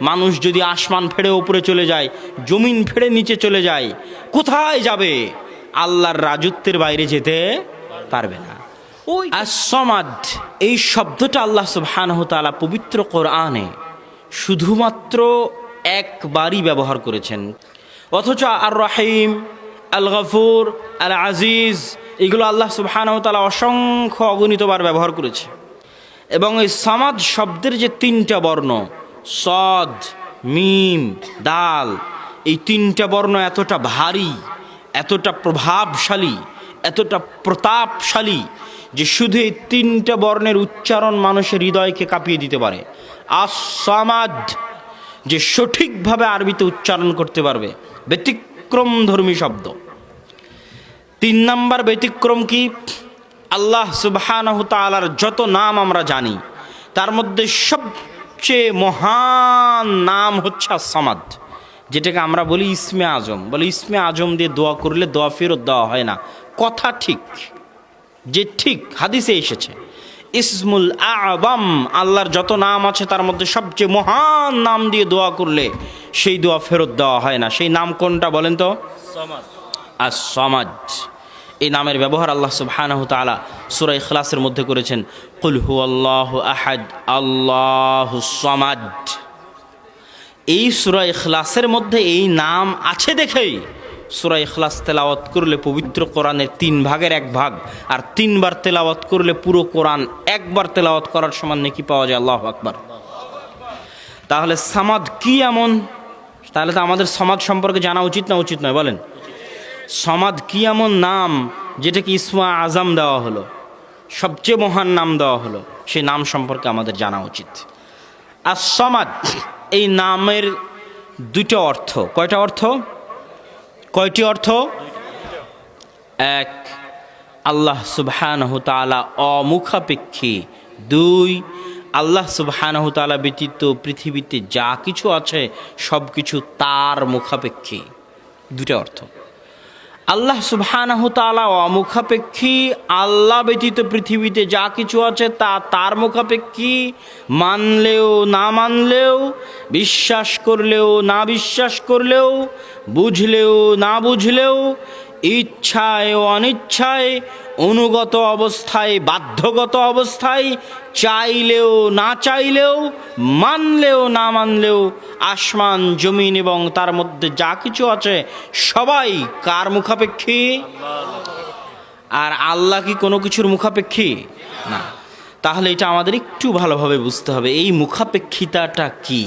মানুষ যদি আসমান ফেড়ে উপরে চলে যায়, জমিন ফেড়ে নিচে চলে যায়, কোথায় যাবে? আল্লাহর রাজত্বের বাইরে যেতে পারবে না। ওই as-সামাদ এই শব্দটা আল্লাহ সুবহানাহু ওয়া তাআলা পবিত্র কোরআনে শুধুমাত্র একবারই ব্যবহার করেছেন, অথচ আর রহিম, আল গফুর, আল আজিজ এগুলো আল্লাহ সুবহানাহু ওয়া তাআলা অসংখ্য অগণিতবার ব্যবহার করেছে। এবং এই সামাদ শব্দের যে তিনটা বর্ণ, সদ, মিম, দাল, এই তিনটা বর্ণ এতটা ভারী, এতটা প্রভাবশালী, এতটা প্রতাপশালী যে শুধু এই তিনটা বর্ণের উচ্চারণ মানুষের হৃদয়কে কাঁপিয়ে দিতে পারে। as-সামাদ যে সঠিকভাবে আরবিতে উচ্চারণ করতে পারবে, ব্যতিক্রমধর্মী শব্দ। 3 নাম্বার ব্যতিক্রম কি? আল্লাহ সুবহানাহু তাআলার যত নাম আমরা জানি তার মধ্যে সবচেয়ে মহান নাম হচ্ছে as-সামাদ, যেটাকে আমরা বলি ইসমে আজম। বলে ইসমে আজম দিয়ে দোয়া করলে দোয়া ফেরত দেওয়া হয় না। কথা ঠিক, যে ঠিক হাদিসে এসেছে। ইসমুল আযম, আল্লাহর যত নাম আছে তার মধ্যে সবচেয়ে মহান নাম দিয়ে দোয়া করলে সেই দোয়া ফেরত দেওয়া হয় না। সেই নাম কোনটা বলেন তো? as-সামাদ। এই নামের ব্যবহার আল্লাহ সুবহানাহু ওয়া তাআলা সূরা ইখলাসের মধ্যে করেছেন, কুল হুয়াল্লাহু আহাদ আল্লাহুস সামাদ। এই সূরা ইখলাসের মধ্যে এই নাম আছে দেখেই সূরা ইখলাস তেলাওয়াত করলে পবিত্র কোরআনের 3 ভাগের 1 ভাগ, আর 3 বার তেলাওয়াত করলে পুরো কোরআন একবার তেলাওয়াত করার সমান নেকি পাওয়া যায়। আল্লাহু আকবার। তাহলে সামাদ কি এমন? তাহলে তো আমাদের সামাদ সম্পর্কে জানা উচিত না উচিত নয় বলেন? সামাদ কি এমন নাম যেটাকে ইসমে আজম দেওয়া হলো, সবচেয়ে মহান নাম দেওয়া হলো, সেই নাম সম্পর্কে আমাদের জানা উচিত। as-সামাদ এই নামের 2টা অর্থ। কয়টা অর্থ? কয়টি অর্থ? 1, আল্লাহ সুবহানাহু তাআলা অমুখাপেক্ষী। 2, আল্লাহ সুবহানাহু তাআলা ব্যতীত পৃথিবীতে যা কিছু আছে সব কিছু তার মুখাপেক্ষী। 2টা অর্থ। আল্লাহ সুবহানাহু তাআলা অমুখাপেক্ষী, আল্লাহ ব্যতীত পৃথিবীতে যা কিছু আছে তা তার মুখাপেক্ষী। মানলেও না মানলেও, বিশ্বাস করলেও না বিশ্বাস করলেও, বুঝলেও না বুঝলেও, ইচ্ছায় ও অনিচ্ছায়, অনুগত অবস্থায় বাধ্যগত অবস্থায়, চাইলেও না চাইলেও, মানলেও না মানলেও, আসমান জমিন এবং তার মধ্যে যা কিছু আছে সবাই কার মুখাপেক্ষী? আর আল্লাহ কি কোনো কিছুর মুখাপেক্ষী? না। তাহলে এটা আমাদের একটু ভালোভাবে বুঝতে হবে, এই মুখাপেক্ষিতাটা কি।